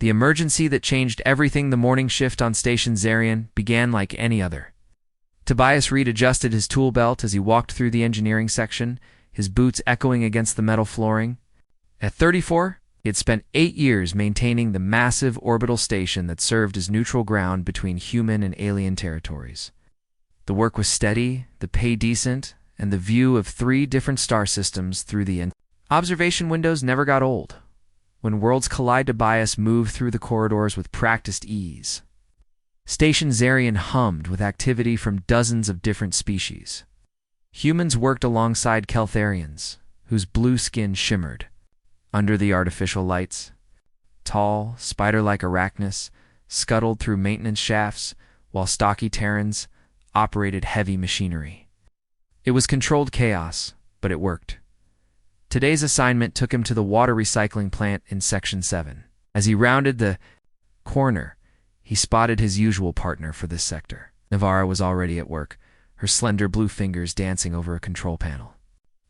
The emergency that changed everything. The morning shift on Station Zarian began like any other. Tobias readjusted his tool belt as he walked through the engineering section, his boots echoing against the metal flooring. At 34, he had spent 8 years maintaining the massive orbital station that served as neutral ground between human and alien territories. The work was steady, the pay decent, and the view of 3 different star systems through the observation windows never got old. When worlds collide, Tobias moved through the corridors with practiced ease. Station Zarian hummed with activity from dozens of different species. Humans worked alongside Keltharians, whose blue skin shimmered under the artificial lights. Tall, spider-like arachnids scuttled through maintenance shafts, while stocky Terrans operated heavy machinery. It was controlled chaos, but it worked. Today's assignment took him to the water recycling plant in Section 7. As he rounded the corner, he spotted his usual partner for this sector. Navarra was already at work, her slender blue fingers dancing over a control panel.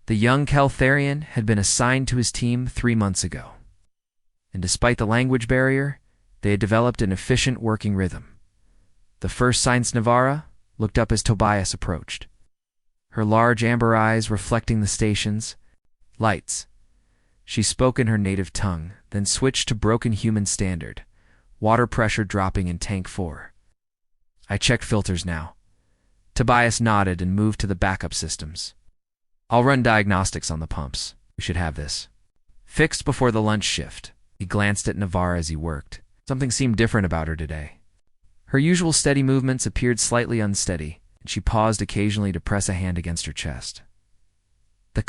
The young Keltharian had been assigned to his team 3 months ago, and despite the language barrier, they had developed an efficient working rhythm. The first Science Navarra looked up as Tobias approached, her large amber eyes reflecting the station's lights. She spoke in her native tongue, then switched to broken human standard, water pressure dropping in Tank 4. I checked filters now. Tobias nodded and moved to the backup systems. I'll run diagnostics on the pumps. We should have this fixed before the lunch shift. He glanced at Navarra as he worked. Something seemed different about her today. Her usual steady movements appeared slightly unsteady, and she paused occasionally to press a hand against her chest. The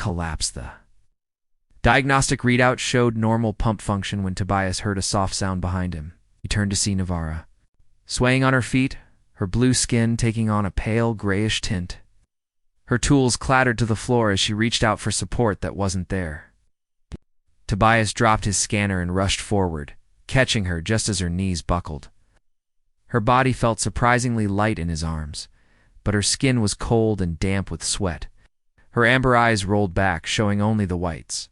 diagnostic readout showed normal pump function when Tobias heard a soft sound behind him. He turned to see Navarra, swaying on her feet, her blue skin taking on a pale grayish tint. Her tools clattered to the floor as she reached out for support that wasn't there. Tobias dropped his scanner and rushed forward, catching her just as her knees buckled. Her body felt surprisingly light in his arms, but her skin was cold and damp with sweat. Her amber eyes rolled back, showing only the whites.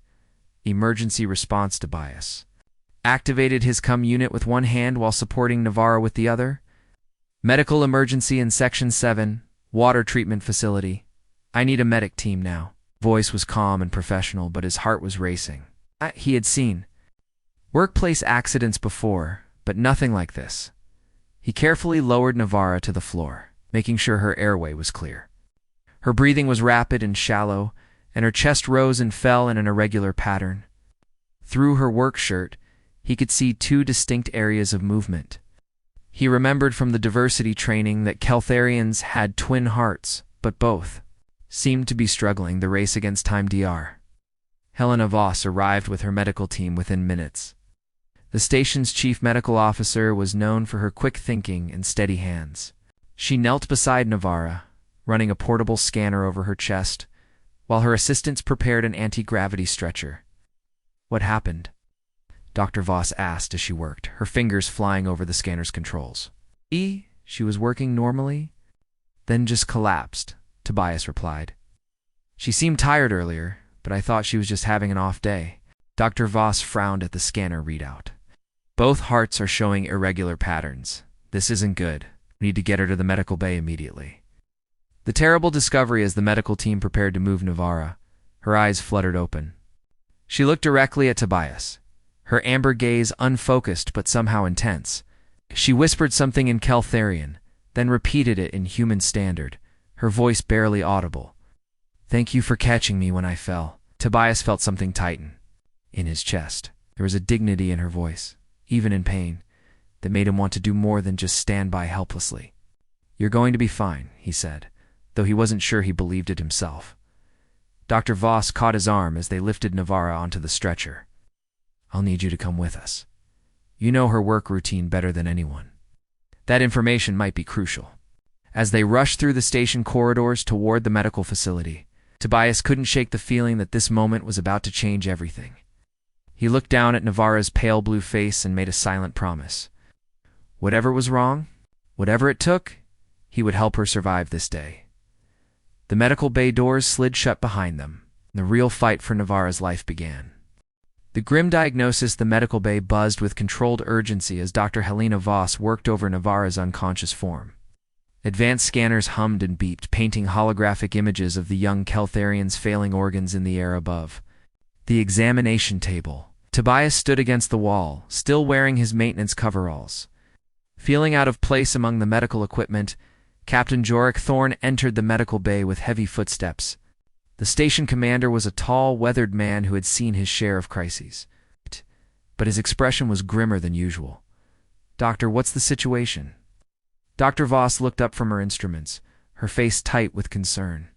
Emergency response. Tobias activated his CUM unit with one hand while supporting Navarra with the other. Medical emergency in Section 7, water treatment facility. I need a medic team now. Voice was calm and professional, but his heart was racing. He had seen workplace accidents before, but nothing like this. He carefully lowered Navarra to the floor, making sure her airway was clear. Her breathing was rapid and shallow, and her chest rose and fell in an irregular pattern. Through her work shirt, he could see 2 distinct areas of movement. He remembered from the diversity training that Keltharians had twin hearts, but both seemed to be struggling the race against time. Dr. Helena Voss arrived with her medical team within minutes. The station's chief medical officer was known for her quick thinking and steady hands. She knelt beside Navarra, running a portable scanner over her chest, while her assistants prepared an anti-gravity stretcher. What happened? Dr. Voss asked as she worked, her fingers flying over the scanner's controls. She was working normally, then just collapsed, Tobias replied. She seemed tired earlier, but I thought she was just having an off day. Dr. Voss frowned at the scanner readout. Both hearts are showing irregular patterns. This isn't good. We need to get her to the medical bay immediately. The terrible discovery as the medical team prepared to move Navarra. Her eyes fluttered open. She looked directly at Tobias, her amber gaze unfocused but somehow intense. She whispered something in Keltharian, then repeated it in human standard, her voice barely audible. Thank you for catching me when I fell. Tobias felt something tighten in his chest. There was a dignity in her voice, even in pain, that made him want to do more than just stand by helplessly. You're going to be fine, he said, though he wasn't sure he believed it himself. Dr. Voss caught his arm as they lifted Navarra onto the stretcher. I'll need you to come with us. You know her work routine better than anyone. That information might be crucial. As they rushed through the station corridors toward the medical facility, Tobias couldn't shake the feeling that this moment was about to change everything. He looked down at Navarra's pale blue face and made a silent promise. Whatever was wrong, whatever it took, he would help her survive this day. The medical bay doors slid shut behind them, and the real fight for Navarra's life began. The grim diagnosis, the medical bay buzzed with controlled urgency as Dr. Helena Voss worked over Navarra's unconscious form. Advanced scanners hummed and beeped, painting holographic images of the young Keltharian's failing organs in the air above. The examination table. Tobias stood against the wall, still wearing his maintenance coveralls. Feeling out of place among the medical equipment, Captain Jorik Thorne entered the medical bay with heavy footsteps. The station commander was a tall, weathered man who had seen his share of crises. But his expression was grimmer than usual. "Doctor, what's the situation?" Dr. Voss looked up from her instruments, her face tight with concern.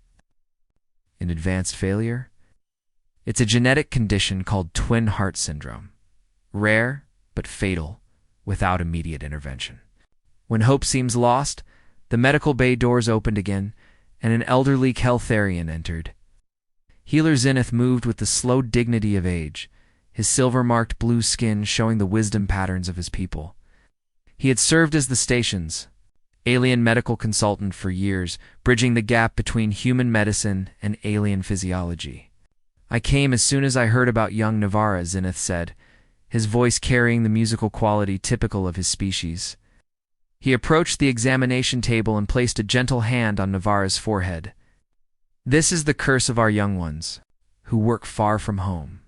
"An advanced failure? It's a genetic condition called twin heart syndrome. Rare, but fatal, without immediate intervention." When hope seems lost, the medical bay doors opened again, and an elderly Keltharian entered. Healer Zenith moved with the slow dignity of age, his silver-marked blue skin showing the wisdom patterns of his people. He had served as the station's alien medical consultant for years, bridging the gap between human medicine and alien physiology. "I came as soon as I heard about young Navarra," Zenith said, his voice carrying the musical quality typical of his species. He approached the examination table and placed a gentle hand on Navarra's forehead. "This is the curse of our young ones, who work far from home."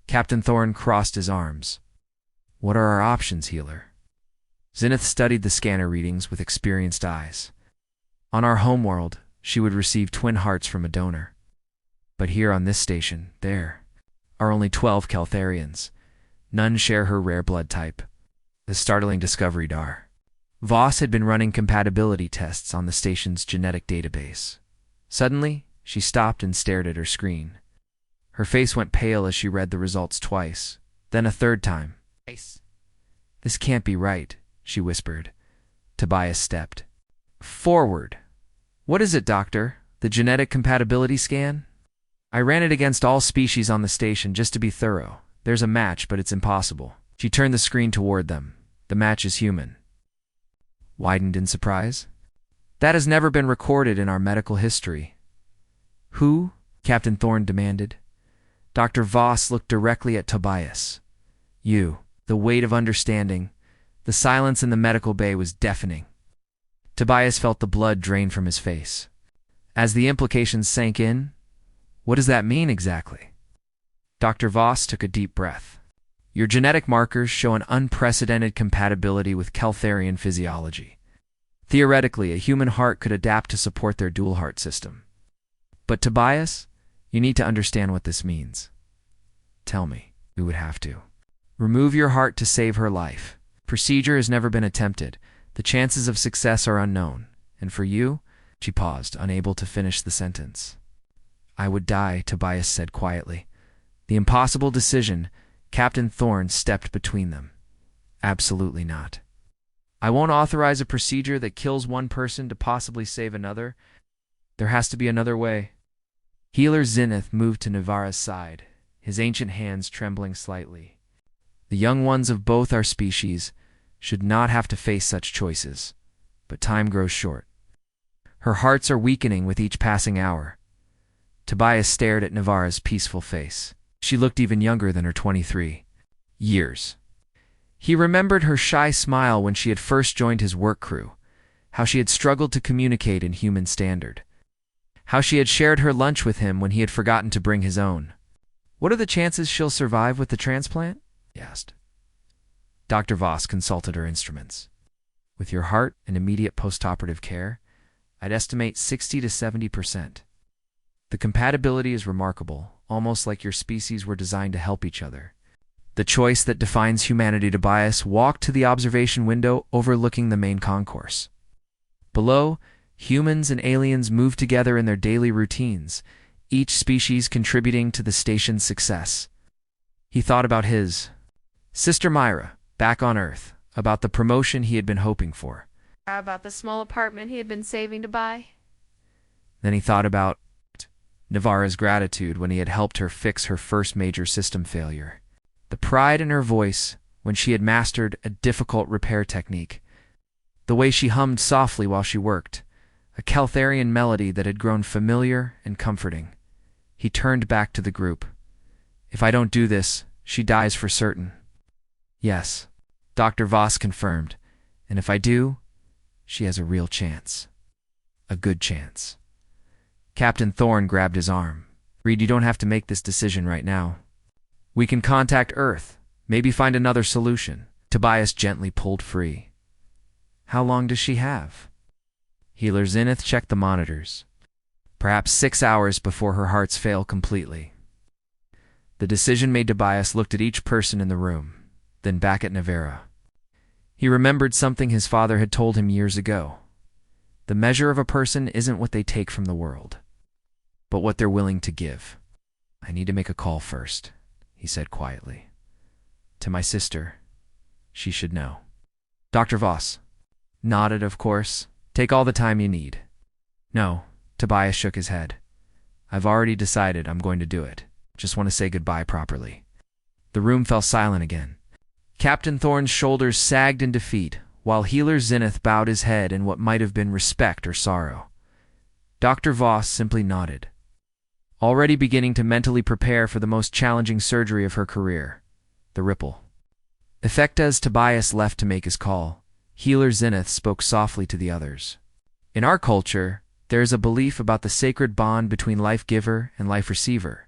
Captain Thorne crossed his arms. "What are our options, healer?" Zenith studied the scanner readings with experienced eyes. On our homeworld, she would receive twin hearts from a donor. But here on this station, there are only 12 Keltharians. None share her rare blood type. The startling discovery, Dar. Voss had been running compatibility tests on the station's genetic database. Suddenly, she stopped and stared at her screen. Her face went pale as she read the results twice, then a third time. "This can't be right," she whispered. Tobias stepped forward. "What is it, doctor? The genetic compatibility scan?" "I ran it against all species on the station just to be thorough. There's a match, but it's impossible." She turned the screen toward them. "The match is human." Widened in surprise. "That has never been recorded in our medical history." "Who?" Captain Thorne demanded. Dr. Voss looked directly at Tobias. "You." The weight of understanding. The silence in the medical bay was deafening. Tobias felt the blood drain from his face. As the implications sank in, what does that mean exactly? Dr. Voss took a deep breath. "Your genetic markers show an unprecedented compatibility with Keltharian physiology. Theoretically, a human heart could adapt to support their dual heart system. But Tobias, you need to understand what this means." "Tell me." "We would have to remove your heart to save her life. Procedure has never been attempted. The chances of success are unknown. And for you," she paused, unable to finish the sentence. "I would die," Tobias said quietly. The impossible decision, Captain Thorne stepped between them. "Absolutely not. I won't authorize a procedure that kills one person to possibly save another. There has to be another way." Healer Zenith moved to Navarra's side, his ancient hands trembling slightly. "The young ones of both our species should not have to face such choices, but time grows short. Her hearts are weakening with each passing hour." Tobias stared at Navarra's peaceful face. She looked even younger than her 23 years. He remembered her shy smile when she had first joined his work crew, how she had struggled to communicate in human standard, how she had shared her lunch with him when he had forgotten to bring his own. "What are the chances she'll survive with the transplant?" he asked. Dr. Voss consulted her instruments. "With your heart and immediate postoperative care, I'd estimate 60 to 70%. The compatibility is remarkable, almost like your species were designed to help each other." The choice that defines humanity, Tobias walked to the observation window overlooking the main concourse. Below, humans and aliens moved together in their daily routines, each species contributing to the station's success. He thought about his sister Myra, back on Earth, about the promotion he had been hoping for. About the small apartment he had been saving to buy. Then he thought about Navarra's gratitude when he had helped her fix her first major system failure. The pride in her voice when she had mastered a difficult repair technique. The way she hummed softly while she worked, a Keltharian melody that had grown familiar and comforting. He turned back to the group. "If I don't do this, She dies for certain. Yes, Dr. Voss confirmed. And if I do, she has a real chance. A good chance. Captain Thorne grabbed his arm. Reed, you don't have to make this decision right now. We can contact Earth, maybe find another solution. Tobias gently pulled free. How long does she have? Healer Zenith checked the monitors. Perhaps 6 hours before her hearts fail completely. The decision made Tobias looked at each person in the room, then back at Navera. He remembered something his father had told him years ago. The measure of a person isn't what they take from the world, but what they're willing to give. I need to make a call first, he said quietly. To my sister. She should know. Dr. Voss nodded, of course. Take all the time you need. No, Tobias shook his head. I've already decided I'm going to do it. Just want to say goodbye properly. The room fell silent again. Captain Thorne's shoulders sagged in defeat, while Healer Zenith bowed his head in what might have been respect or sorrow. Dr. Voss simply nodded, already beginning to mentally prepare for the most challenging surgery of her career, the ripple. Effect as Tobias left to make his call, Healer Zenith spoke softly to the others. In our culture, there is a belief about the sacred bond between life giver and life receiver.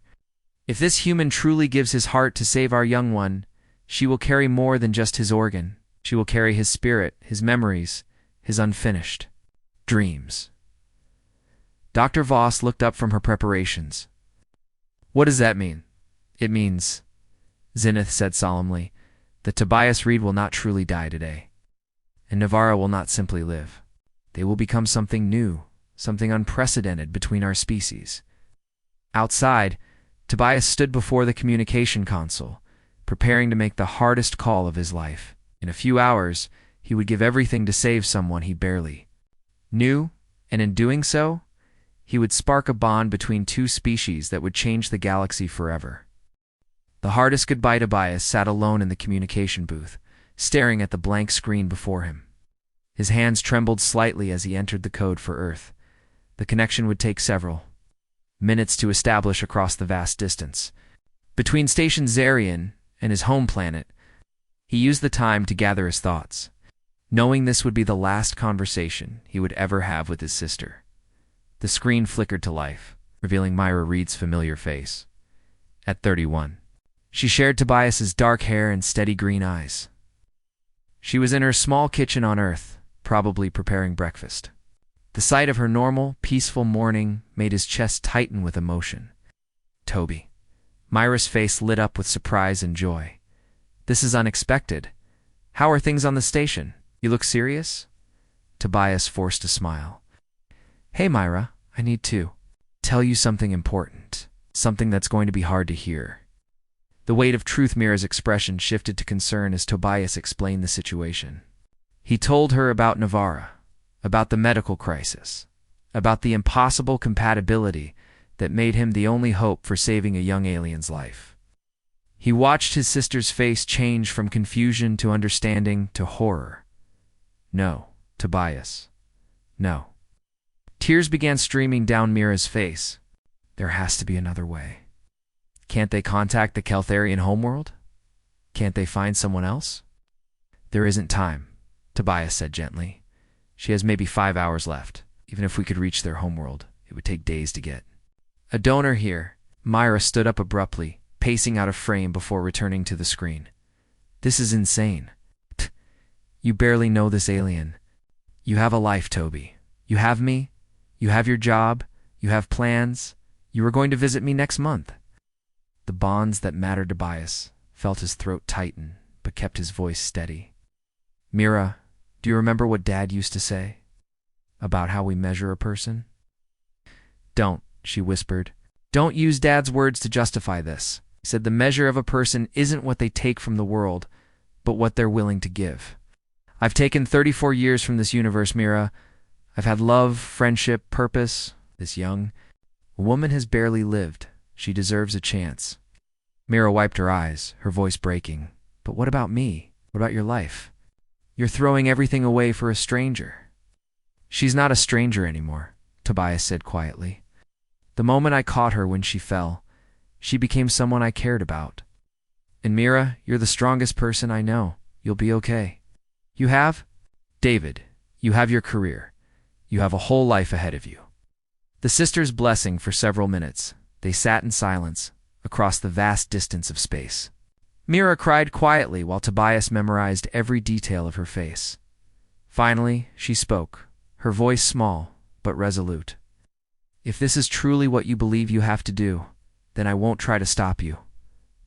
If this human truly gives his heart to save our young one, she will carry more than just his organ. She will carry his spirit, his memories, his unfinished dreams. Dr. Voss looked up from her preparations. What does that mean? It means, Zenith said solemnly, that Tobias Reed will not truly die today. And Navarra will not simply live. They will become something new, something unprecedented between our species. Outside, Tobias stood before the communication console, preparing to make the hardest call of his life. In a few hours, he would give everything to save someone he barely knew, and in doing so, he would spark a bond between two species that would change the galaxy forever. The hardest goodbye Tobias sat alone in the communication booth, staring at the blank screen before him. His hands trembled slightly as he entered the code for Earth. The connection would take several minutes to establish across the vast distance. Between Station Zarian and his home planet, he used the time to gather his thoughts, knowing this would be the last conversation he would ever have with his sister. The screen flickered to life, revealing Myra Reed's familiar face. At 31, she shared Tobias's dark hair and steady green eyes. She was in her small kitchen on Earth, probably preparing breakfast. The sight of her normal, peaceful morning made his chest tighten with emotion. Toby. Myra's face lit up with surprise and joy. This is unexpected. How are things on the station? You look serious? Tobias forced a smile. Hey, Myra, I need to tell you something important. Something that's going to be hard to hear. The weight of Truth Mira's expression shifted to concern as Tobias explained the situation. He told her about Navarra, about the medical crisis, about the impossible compatibility that made him the only hope for saving a young alien's life. He watched his sister's face change from confusion to understanding to horror. No, Tobias. No. Tears began streaming down Mira's face. There has to be another way. Can't they contact the Keltharian homeworld? Can't they find someone else? There isn't time, Tobias said gently. She has maybe 5 hours left. Even if we could reach their homeworld, it would take days to get. A donor here. Myra stood up abruptly, pacing out of frame before returning to the screen. This is insane. You barely know this alien. You have a life, Toby. You have me. You have your job. You have plans. You are going to visit me next month. The bonds that mattered to Tobias felt his throat tighten, but kept his voice steady. Mira, do you remember what Dad used to say about how we measure a person? Don't, she whispered. Don't use Dad's words to justify this. He said the measure of a person isn't what they take from the world, but what they're willing to give. I've taken 34 years from this universe, Mira. I've had love, friendship, purpose. This young woman has barely lived. She deserves a chance. Mira wiped her eyes, her voice breaking. But what about me? What about your life? You're throwing everything away for a stranger. She's not a stranger anymore, Tobias said quietly. The moment I caught her when she fell, she became someone I cared about. And Mira, you're the strongest person I know. You'll be okay. You have? David, you have your career. You have a whole life ahead of you. The sisters' blessing for several minutes. They sat in silence, across the vast distance of space. Mira cried quietly while Tobias memorized every detail of her face. Finally, she spoke, her voice small, but resolute. If this is truly what you believe you have to do, then I won't try to stop you.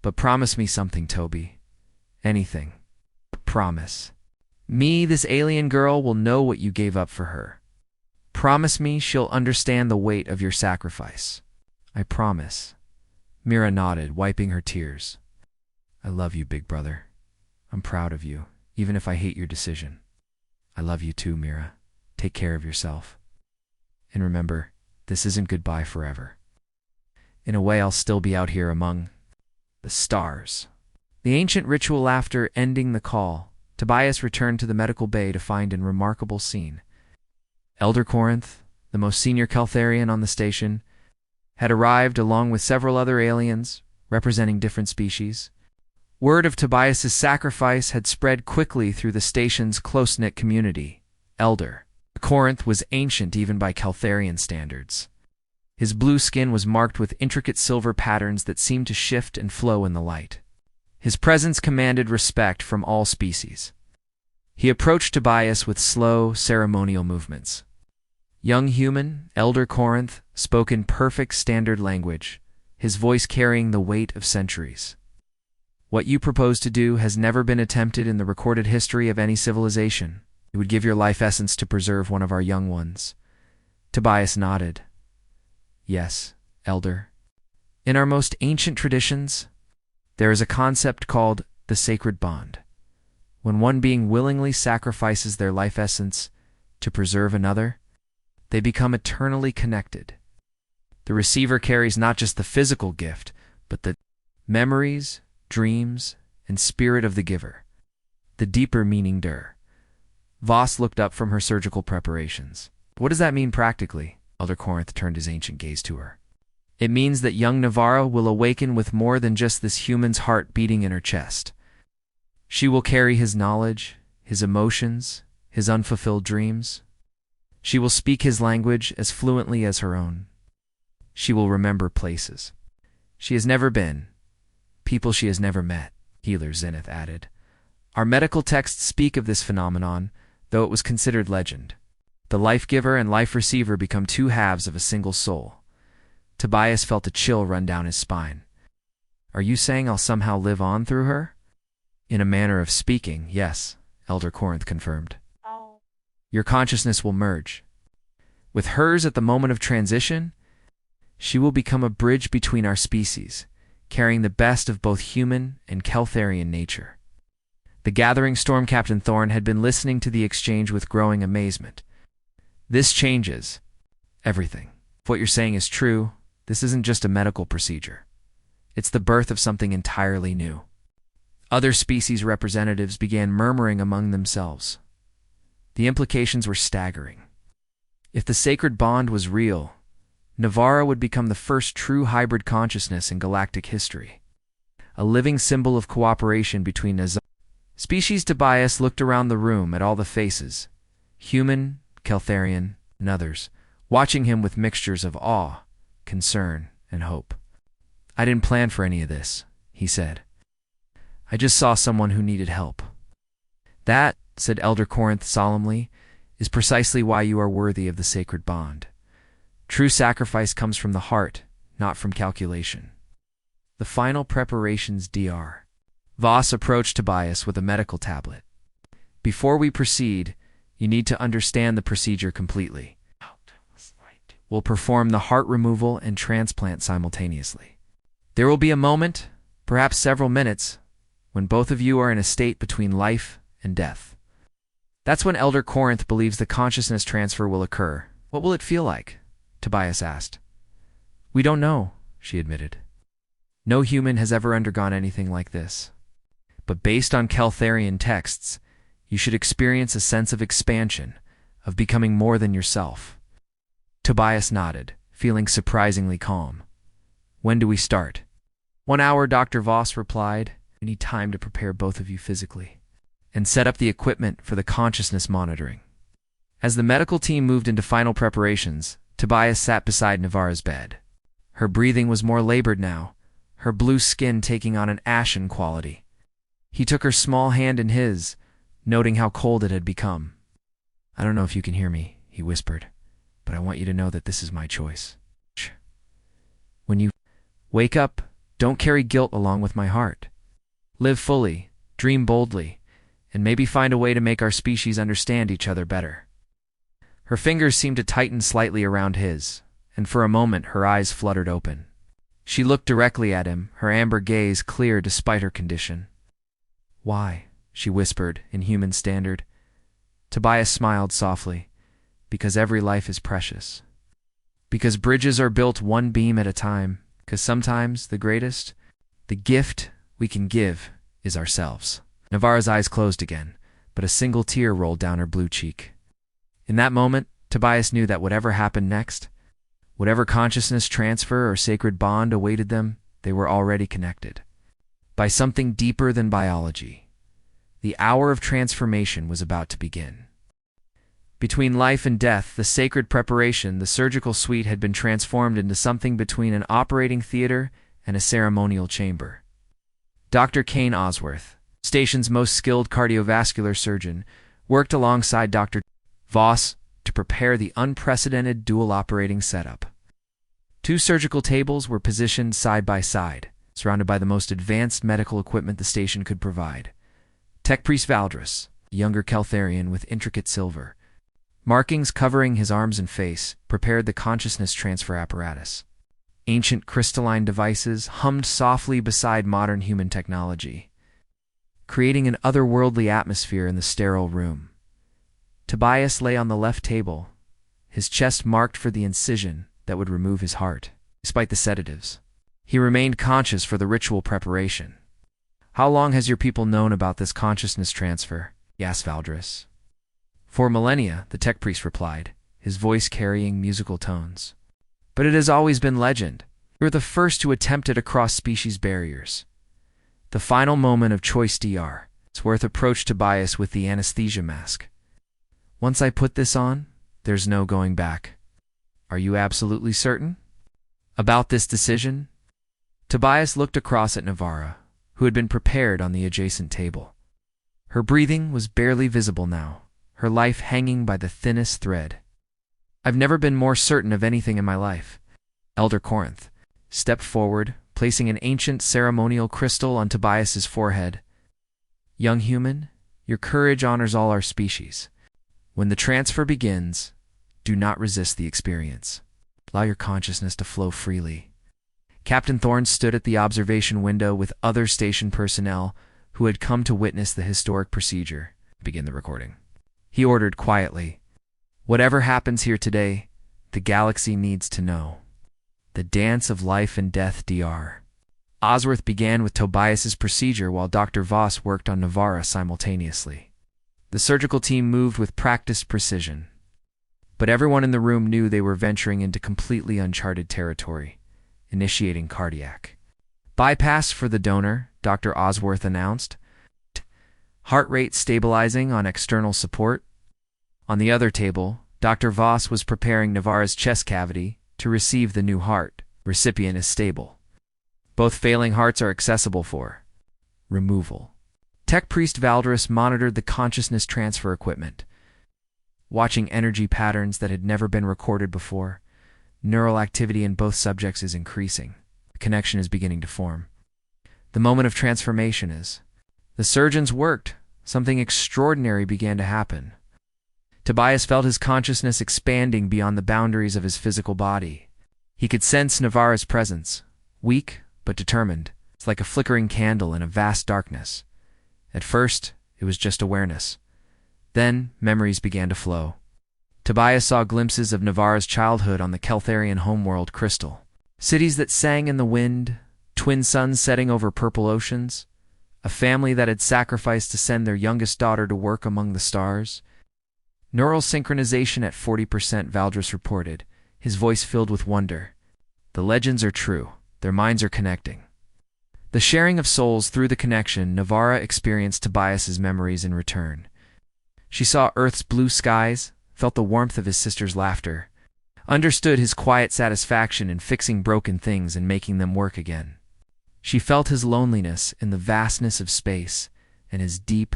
But promise me something, Toby. Anything. Promise. Me, this alien girl, will know what you gave up for her. Promise me she'll understand the weight of your sacrifice. I promise. Mira nodded, wiping her tears. I love you, big brother. I'm proud of you, even if I hate your decision. I love you too, Mira. Take care of yourself. And remember, this isn't goodbye forever. In a way, I'll still be out here among the stars. The ancient ritual after ending the call, Tobias returned to the medical bay to find a remarkable scene. Elder Corinth, the most senior Keltharian on the station, had arrived along with several other aliens, representing different species. Word of Tobias's sacrifice had spread quickly through the station's close-knit community. Elder Corinth was ancient even by Keltharian standards. His blue skin was marked with intricate silver patterns that seemed to shift and flow in the light. His presence commanded respect from all species. He approached Tobias with slow, ceremonial movements. Young human, Elder Corinth, spoke in perfect standard language, his voice carrying the weight of centuries. What you propose to do has never been attempted in the recorded history of any civilization. It would give your life essence to preserve one of our young ones. Tobias nodded. Yes, Elder. In our most ancient traditions, there is a concept called the sacred bond. When one being willingly sacrifices their life essence to preserve another, they become eternally connected. The receiver carries not just the physical gift, but the memories, dreams, and spirit of the giver. The deeper meaning der. Voss looked up from her surgical preparations. What does that mean practically? Elder Corinth turned his ancient gaze to her. It means that young Navarra will awaken with more than just this human's heart beating in her chest. She will carry his knowledge, his emotions, his unfulfilled dreams. She will speak his language as fluently as her own. She will remember places she has never been, people she has never met, Healer Zenith added. Our medical texts speak of this phenomenon, though it was considered legend. The life giver and life receiver become two halves of a single soul. Tobias felt a chill run down his spine. Are you saying I'll somehow live on through her? In a manner of speaking, yes, Elder Corinth confirmed. Your consciousness will merge. With hers at the moment of transition, she will become a bridge between our species, carrying the best of both human and Keltharian nature. The gathering Storm Captain Thorne had been listening to the exchange with growing amazement. This changes everything. If what you're saying is true, this isn't just a medical procedure. It's the birth of something entirely new. Other species representatives began murmuring among themselves. The implications were staggering. If the sacred bond was real, Navarra would become the first true hybrid consciousness in galactic history. A living symbol of cooperation between species. Tobias looked around the room at all the faces, human, Keltharian, and others, watching him with mixtures of awe, concern, and hope. I didn't plan for any of this, he said. I just saw someone who needed help. That, said Elder Corinth solemnly, is precisely why you are worthy of the sacred bond. True sacrifice comes from the heart, not from calculation. The final preparations, Dr. Voss approached Tobias with a medical tablet. Before we proceed, you need to understand the procedure completely. We'll perform the heart removal and transplant simultaneously. There will be a moment, perhaps several minutes, when both of you are in a state between life and death. That's when Elder Corinth believes the consciousness transfer will occur. What will it feel like? Tobias asked. We don't know, she admitted. No human has ever undergone anything like this. But based on Keltharian texts, you should experience a sense of expansion, of becoming more than yourself. Tobias nodded, feeling surprisingly calm. When do we start? 1 hour, Dr. Voss replied. I need time to prepare both of you physically and set up the equipment for the consciousness monitoring. As the medical team moved into final preparations, Tobias sat beside Navarra's bed. Her breathing was more labored now, her blue skin taking on an ashen quality. He took her small hand in his, noting how cold it had become. "I don't know if you can hear me," he whispered, "but I want you to know that this is my choice. When you wake up, don't carry guilt along with my heart. Live fully, dream boldly, and maybe find a way to make our species understand each other better." Her fingers seemed to tighten slightly around his, and for a moment her eyes fluttered open. She looked directly at him, her amber gaze clear despite her condition. "Why?" she whispered in human standard. Tobias smiled softly. "Because every life is precious. Because bridges are built one beam at a time. Because sometimes the greatest, the gift we can give, is ourselves." Navarra's eyes closed again, but a single tear rolled down her blue cheek. In that moment, Tobias knew that whatever happened next, whatever consciousness transfer or sacred bond awaited them, they were already connected. By something deeper than biology. The hour of transformation was about to begin. Between life and death, the sacred preparation, the surgical suite had been transformed into something between an operating theater and a ceremonial chamber. Dr. Kane Osworth, station's most skilled cardiovascular surgeon, worked alongside Dr. Voss to prepare the unprecedented dual operating setup. Two surgical tables were positioned side by side, surrounded by the most advanced medical equipment the station could provide. Tech Priest Valdris, a younger Keltharian with intricate silver markings covering his arms and face, prepared the consciousness transfer apparatus. Ancient crystalline devices hummed softly beside modern human technology, creating an otherworldly atmosphere in the sterile room. Tobias lay on the left table, his chest marked for the incision that would remove his heart. Despite the sedatives, he remained conscious for the ritual preparation. "How long has your people known about this consciousness transfer?" he asked Valdris. "For millennia," the tech priest replied, his voice carrying musical tones. "But it has always been legend. You were the first to attempt it across species barriers." The final moment of choice Dr. Swarth approached Tobias with the anesthesia mask. "Once I put this on, there's no going back. Are you absolutely certain about this decision?" Tobias looked across at Navarra, who had been prepared on the adjacent table. Her breathing was barely visible now, her life hanging by the thinnest thread. "I've never been more certain of anything in my life." Elder Corinth stepped forward, placing an ancient ceremonial crystal on Tobias's forehead. "Young human, your courage honors all our species. When the transfer begins, do not resist the experience. Allow your consciousness to flow freely." Captain Thorne stood at the observation window with other station personnel who had come to witness the historic procedure. Begin the recording. He ordered quietly, "Whatever happens here today, the galaxy needs to know. The dance of life and death, Dr. Osworth began with Tobias's procedure while Dr. Voss worked on Navarra simultaneously. The surgical team moved with practiced precision, but everyone in the room knew they were venturing into completely uncharted territory. Initiating cardiac bypass for the donor, Dr. Osworth announced. Heart rate stabilizing on external support. On the other table, Dr. Voss was preparing Navarra's chest cavity to receive the new heart. Recipient is stable. Both failing hearts are accessible for removal. Tech Priest Valdris monitored the consciousness transfer equipment, watching energy patterns that had never been recorded before. Neural activity in both subjects is increasing. The connection is beginning to form. The moment of transformation is. The surgeons worked. Something extraordinary began to happen. Tobias felt his consciousness expanding beyond the boundaries of his physical body. He could sense Navarra's presence, weak but determined. It's like a flickering candle in a vast darkness. At first, it was just awareness. Then, memories began to flow. Tobias saw glimpses of Navarra's childhood on the Keltharian homeworld Crystal. Cities that sang in the wind, twin suns setting over purple oceans, a family that had sacrificed to send their youngest daughter to work among the stars. Neural synchronization at 40%, Valdris reported, his voice filled with wonder. The legends are true. Their minds are connecting. The sharing of souls through the connection, Navarra experienced Tobias's memories in return. She saw Earth's blue skies, felt the warmth of his sister's laughter, understood his quiet satisfaction in fixing broken things and making them work again. She felt his loneliness in the vastness of space and his deep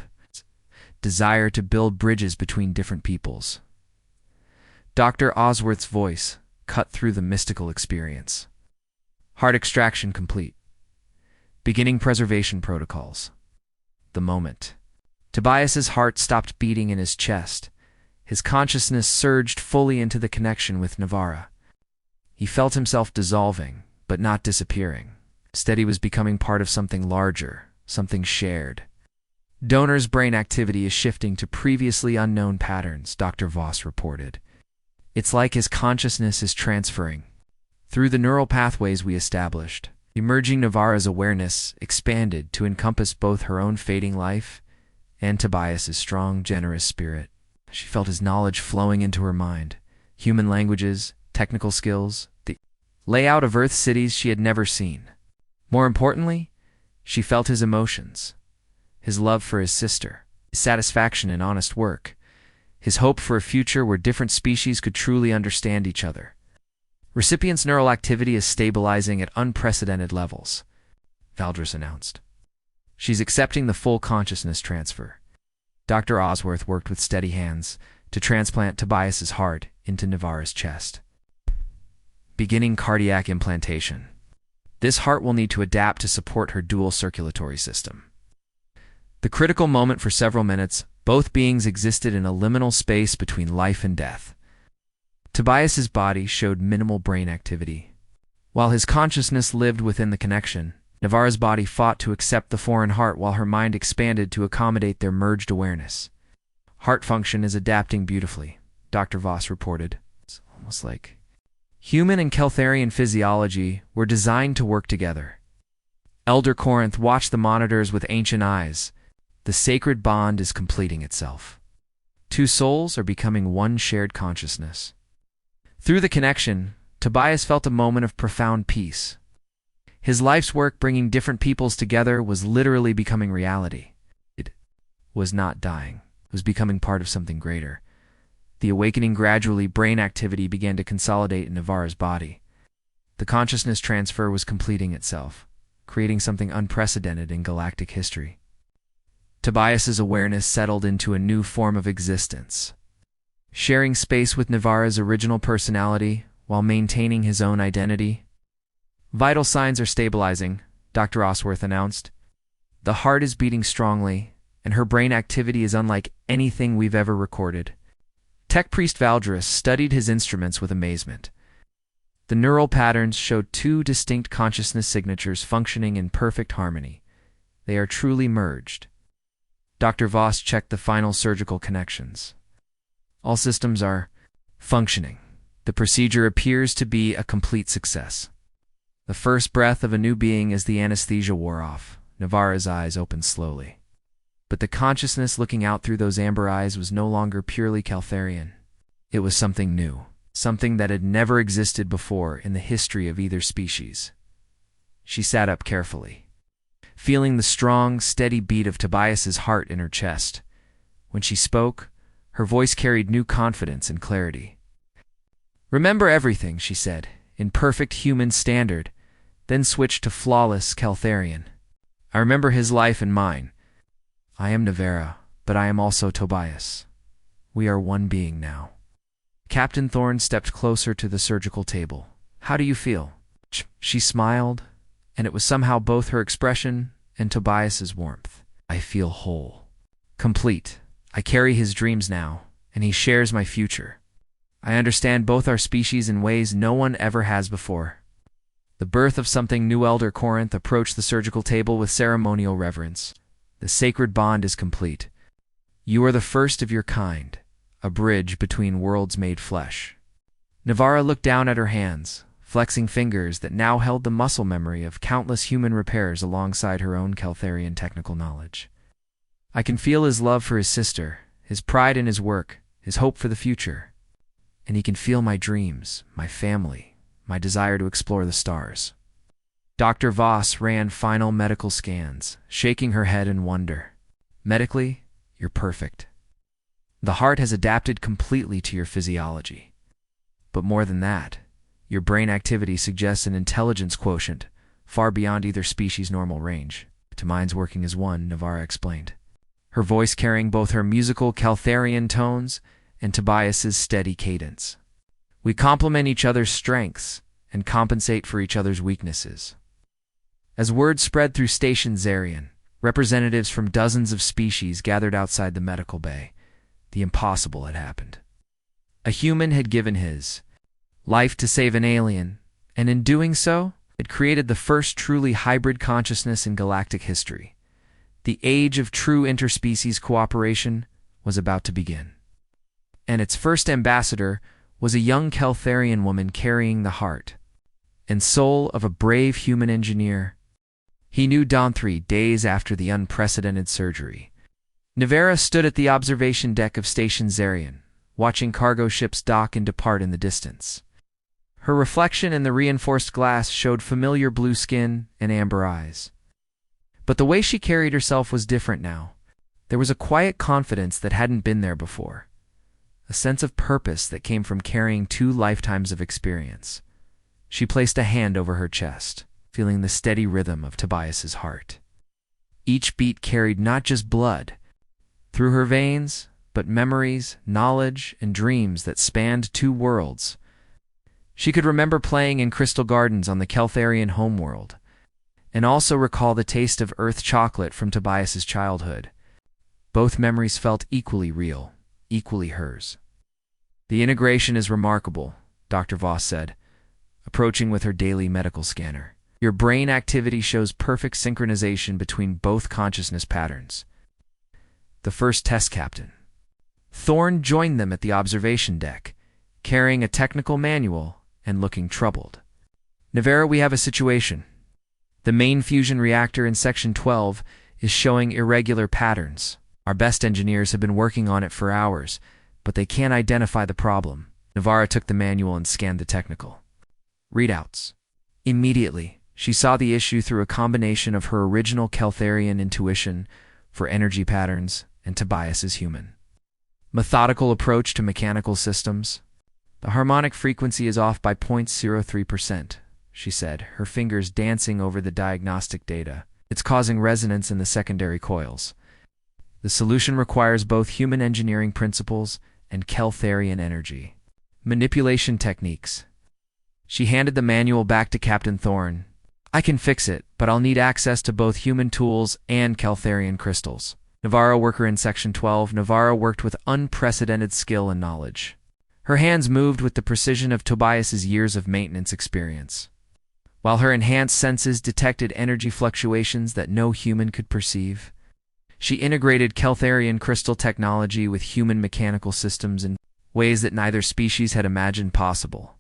desire to build bridges between different peoples. Dr. Osworth's voice cut through the mystical experience. Heart extraction complete. Beginning preservation protocols. The moment Tobias's heart stopped beating in his chest, his consciousness surged fully into the connection with Navarra. He felt himself dissolving, but not disappearing. Instead, he was becoming part of something larger, something shared. Donor's brain activity is shifting to previously unknown patterns, Dr. Voss reported. It's like his consciousness is transferring. Through the neural pathways we established, emerging Navarra's awareness expanded to encompass both her own fading life and Tobias's strong, generous spirit. She felt his knowledge flowing into her mind, human languages, technical skills, the layout of Earth's cities she had never seen. More importantly, she felt his emotions, his love for his sister, his satisfaction in honest work, his hope for a future where different species could truly understand each other. Recipient's neural activity is stabilizing at unprecedented levels, Valdris announced. She's accepting the full consciousness transfer. Dr. Osworth worked with steady hands to transplant Tobias's heart into Navarra's chest. Beginning cardiac implantation. This heart will need to adapt to support her dual circulatory system. The critical moment for several minutes, both beings existed in a liminal space between life and death. Tobias's body showed minimal brain activity. While his consciousness lived within the connection, Navarra's body fought to accept the foreign heart while her mind expanded to accommodate their merged awareness. Heart function is adapting beautifully, Dr. Voss reported. It's almost like human and Keltharian physiology were designed to work together. Elder Corinth watched the monitors with ancient eyes. The sacred bond is completing itself. Two souls are becoming one shared consciousness. Through the connection, Tobias felt a moment of profound peace. His life's work bringing different peoples together was literally becoming reality. It was not dying. It was becoming part of something greater. The awakening gradually, brain activity began to consolidate in Navarra's body. The consciousness transfer was completing itself, creating something unprecedented in galactic history. Tobias's awareness settled into a new form of existence, sharing space with Navarra's original personality while maintaining his own identity. Vital signs are stabilizing, Dr. Osworth announced. The heart is beating strongly, and her brain activity is unlike anything we've ever recorded. Tech Priest Valdris studied his instruments with amazement. The neural patterns showed two distinct consciousness signatures functioning in perfect harmony. They are truly merged. Dr. Voss checked the final surgical connections. All systems are functioning. The procedure appears to be a complete success. The first breath of a new being as the anesthesia wore off. Navarra's eyes opened slowly. But the consciousness looking out through those amber eyes was no longer purely Keltharian. It was something new, something that had never existed before in the history of either species. She sat up carefully, feeling the strong, steady beat of Tobias's heart in her chest. When she spoke, her voice carried new confidence and clarity. "Remember everything," she said, in perfect human standard, then switched to flawless Keltharian. "I remember his life and mine. I am Navarra, but I am also Tobias. We are one being now." Captain Thorne stepped closer to the surgical table. "How do you feel?" She smiled, and it was somehow both her expression and Tobias's warmth. "I feel whole. Complete. I carry his dreams now, and he shares my future. I understand both our species in ways no one ever has before." The birth of something new. Elder Corinth approached the surgical table with ceremonial reverence. "The sacred bond is complete. You are the first of your kind, a bridge between worlds made flesh." Navarra looked down at her hands, flexing fingers that now held the muscle memory of countless human repairs alongside her own Keltharian technical knowledge. "I can feel his love for his sister, his pride in his work, his hope for the future. And he can feel my dreams, my family, my desire to explore the stars." Dr. Voss ran final medical scans, shaking her head in wonder. Medically, you're perfect. The heart has adapted completely to your physiology. But more than that, your brain activity suggests an intelligence quotient far beyond either species' normal range. To minds working as one, Navarra explained, her voice carrying both her musical Caltharian tones and Tobias's steady cadence. We complement each other's strengths and compensate for each other's weaknesses. As word spread through Station Zarian, representatives from dozens of species gathered outside the medical bay. The impossible had happened. A human had given his life to save an alien, and in doing so, had created the first truly hybrid consciousness in galactic history. The age of true interspecies cooperation was about to begin. And its first ambassador was a young Caltharian woman carrying the heart and soul of a brave human engineer. He knew Dawn 3 days after the unprecedented surgery. Navarra stood at the observation deck of Station Zarian, watching cargo ships dock and depart in the distance. Her reflection in the reinforced glass showed familiar blue skin and amber eyes. But the way she carried herself was different now. There was a quiet confidence that hadn't been there before, a sense of purpose that came from carrying 2 lifetimes of experience. She placed a hand over her chest, feeling the steady rhythm of Tobias's heart. Each beat carried not just blood through her veins, but memories, knowledge, and dreams that spanned 2 worlds. She could remember playing in crystal gardens on the Caltharian homeworld, and also recall the taste of Earth chocolate from Tobias's childhood. Both memories felt equally real, equally hers. The integration is remarkable, Dr. Voss said, approaching with her daily medical scanner. Your brain activity shows perfect synchronization between both consciousness patterns. The first test captain, Thorne, joined them at the observation deck, carrying a technical manual and looking troubled. Navarra, we have a situation. The main fusion reactor in Section 12 is showing irregular patterns. Our best engineers have been working on it for hours, but they can't identify the problem. Navarra took the manual and scanned the technical readouts. Immediately, she saw the issue through a combination of her original Caltharian intuition for energy patterns and Tobias's human methodical approach to mechanical systems. The harmonic frequency is off by 0.03%, she said, her fingers dancing over the diagnostic data. It's causing resonance in the secondary coils. The solution requires both human engineering principles and Caltharian energy manipulation techniques. She handed the manual back to Captain Thorne. I can fix it, but I'll need access to both human tools and Caltharian crystals. Navarra, worker in Section 12, Navarra worked with unprecedented skill and knowledge. Her hands moved with the precision of Tobias's years of maintenance experience, while her enhanced senses detected energy fluctuations that no human could perceive. She integrated Caltharian crystal technology with human mechanical systems in ways that neither species had imagined possible.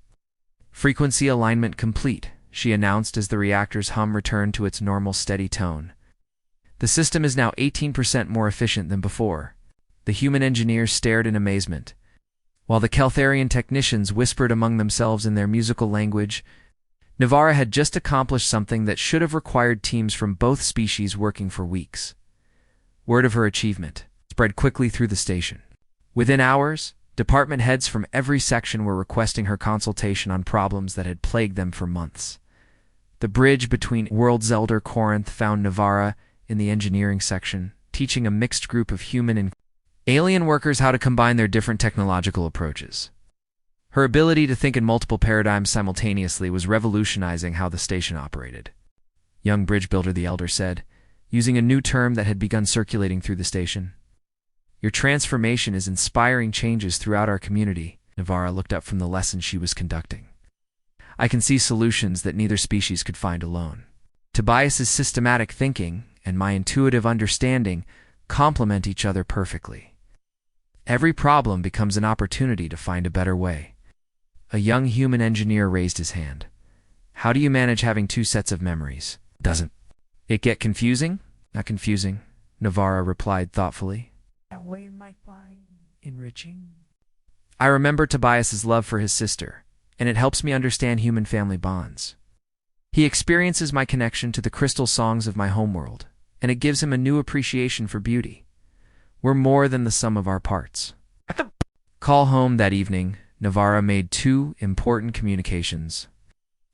Frequency alignment complete, she announced as the reactor's hum returned to its normal steady tone. The system is now 18% more efficient than before. The human engineers stared in amazement, while the Caltharian technicians whispered among themselves in their musical language. Navarra had just accomplished something that should have required teams from both species working for weeks. Word of her achievement spread quickly through the station. Within hours, department heads from every section were requesting her consultation on problems that had plagued them for months. The bridge between worlds Elder Corinth found Navarra in the engineering section, teaching a mixed group of human and alien workers how to combine their different technological approaches. Her ability to think in multiple paradigms simultaneously was revolutionizing how the station operated. Young bridge builder, the elder said, using a new term that had begun circulating through the station. Your transformation is inspiring changes throughout our community. Navarra looked up from the lesson she was conducting. I can see solutions that neither species could find alone. Tobias's systematic thinking and my intuitive understanding complement each other perfectly. Every problem becomes an opportunity to find a better way. A young human engineer raised his hand. How do you manage having 2 sets of memories? Doesn't it get confusing? Not confusing, Navarra replied thoughtfully. That way might find enriching. I remember Tobias's love for his sister, and it helps me understand human family bonds. He experiences my connection to the crystal songs of my homeworld, and it gives him a new appreciation for beauty. We're more than the sum of our parts. At the call home that evening, Navarra made two important communications.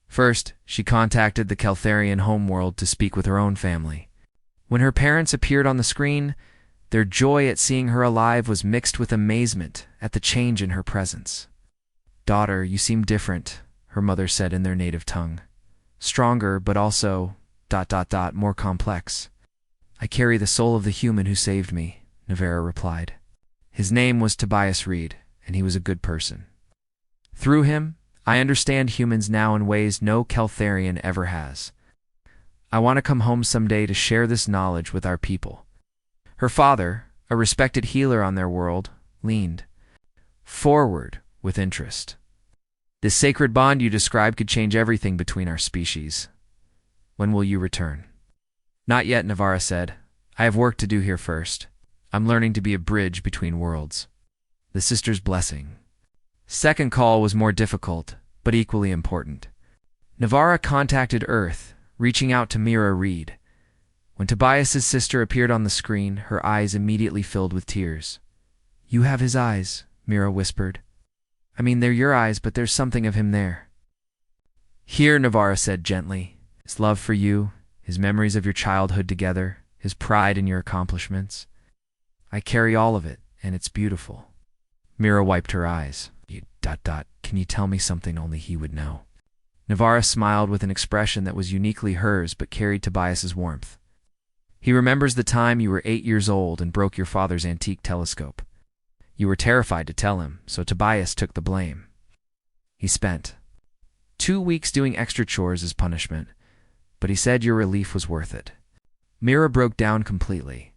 First, she contacted the Caltharian homeworld to speak with her own family. When her parents appeared on the screen, their joy at seeing her alive was mixed with amazement at the change in her presence. "Daughter, you seem different," her mother said in their native tongue. "Stronger, but also ... more complex." "I carry the soul of the human who saved me," Navarra replied. "His name was Tobias Reed, and he was a good person. Through him, I understand humans now in ways no Caltharian ever has. I want to come home someday to share this knowledge with our people." Her father, a respected healer on their world, leaned forward with interest. "This sacred bond you describe could change everything between our species. When will you return?" "Not yet," Navarra said. "I have work to do here first. I'm learning to be a bridge between worlds." The sister's blessing. Second call was more difficult, but equally important. Navarra contacted Earth, reaching out to Mira Reed. When Tobias's sister appeared on the screen, her eyes immediately filled with tears. "You have his eyes," Mira whispered. "I mean, they're your eyes, but there's something of him there." "Here," Navarra said gently. "His love for you, his memories of your childhood together, his pride in your accomplishments. I carry all of it, and it's beautiful." Mira wiped her eyes. Can you tell me something only he would know?" Navarra smiled with an expression that was uniquely hers but carried Tobias's warmth. "He remembers the time you were 8 years old and broke your father's antique telescope. You were terrified to tell him, so Tobias took the blame. He spent 2 weeks doing extra chores as punishment, but he said your relief was worth it." Mira broke down completely.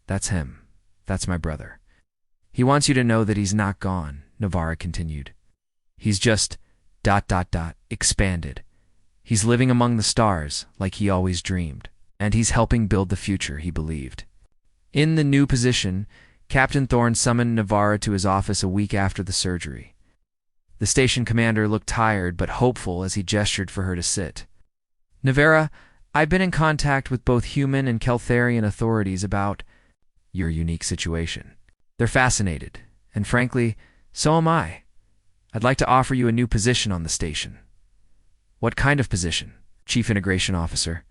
"That's him. That's my brother. He wants you to know that he's not gone," Navarra continued. "He's just ... expanded. He's living among the stars like he always dreamed, and he's helping build the future he believed." In the new position, Captain Thorne summoned Navarra to his office a week after the surgery. The station commander looked tired but hopeful as he gestured for her to sit. "Navarra, I've been in contact with both human and Caltharian authorities about your unique situation. They're fascinated, and frankly, so am I. I'd like to offer you a new position on the station." "What kind of position?" "Chief Integration Officer.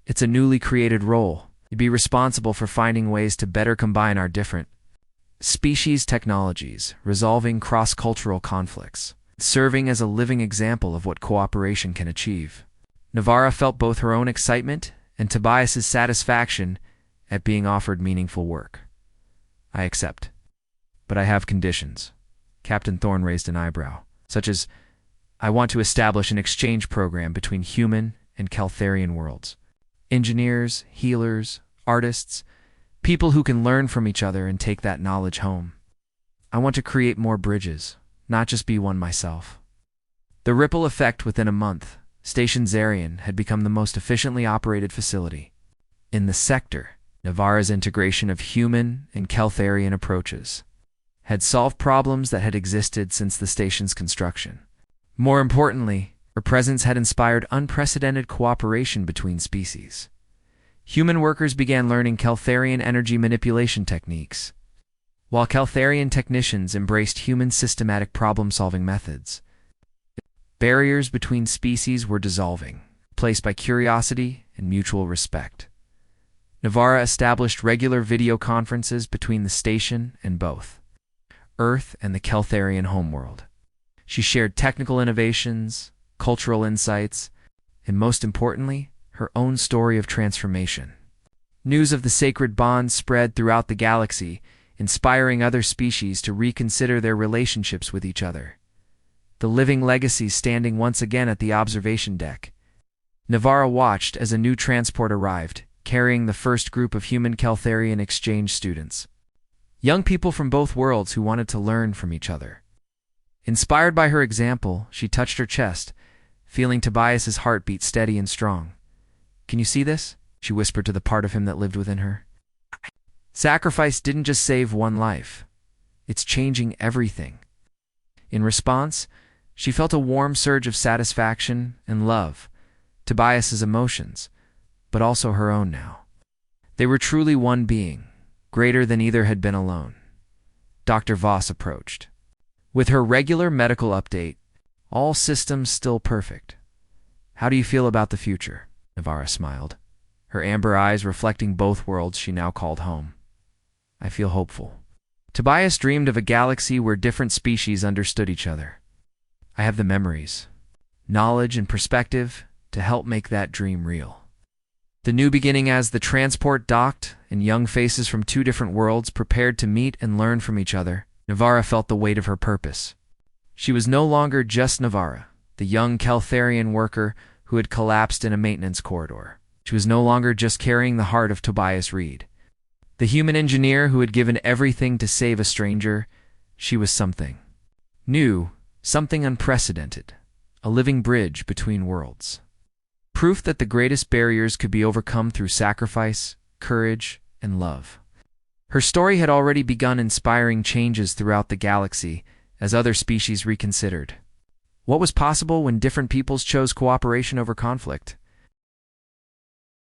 It's a newly created role. You'd be responsible for finding ways to better combine our different species technologies, resolving cross-cultural conflicts, serving as a living example of what cooperation can achieve." Navarra felt both her own excitement and Tobias's satisfaction at being offered meaningful work. "I accept. But I have conditions." Captain Thorne raised an eyebrow. "Such as, I want to establish an exchange program between human and Caltharian worlds. Engineers, healers, artists, people who can learn from each other and take that knowledge home. I want to create more bridges, not just be one myself." The ripple effect within a month, Station Zarian had become the most efficiently operated facility in the sector. Navarra's integration of human and Caltharian approaches had solved problems that had existed since the station's construction. More importantly, her presence had inspired unprecedented cooperation between species. Human workers began learning Caltharian energy manipulation techniques, while Caltharian technicians embraced human systematic problem-solving methods. Barriers between species were dissolving, replaced by curiosity and mutual respect. Navarra established regular video conferences between the station and both Earth and the Caltharian homeworld. She shared technical innovations, cultural insights, and most importantly, her own story of transformation. News of the sacred bond spread throughout the galaxy, inspiring other species to reconsider their relationships with each other. The living legacy standing once again at the observation deck. Navarra watched as a new transport arrived, carrying the first group of human Caltharian exchange students. Young people from both worlds who wanted to learn from each other. Inspired by her example, she touched her chest, feeling Tobias's heartbeat steady and strong. "Can you see this?" she whispered to the part of him that lived within her. "Sacrifice didn't just save one life. It's changing everything." In response, she felt a warm surge of satisfaction and love. Tobias's emotions, but also her own now. They were truly one being, greater than either had been alone. Dr. Voss approached. With her regular medical update, all systems still perfect. "How do you feel about the future?" Navarra smiled, her amber eyes reflecting both worlds she now called home. "I feel hopeful." Tobias dreamed of a galaxy where different species understood each other. "I have the memories, knowledge, and perspective to help make that dream real." The new beginning as the transport docked and young faces from two different worlds prepared to meet and learn from each other, Navarra felt the weight of her purpose. She was no longer just Navarra, the young Keltharian worker who had collapsed in a maintenance corridor. She was no longer just carrying the heart of Tobias Reed, the human engineer who had given everything to save a stranger. She was something new, something unprecedented, a living bridge between worlds. Proof that the greatest barriers could be overcome through sacrifice, courage, and love. Her story had already begun inspiring changes throughout the galaxy as other species reconsidered what was possible when different peoples chose cooperation over conflict.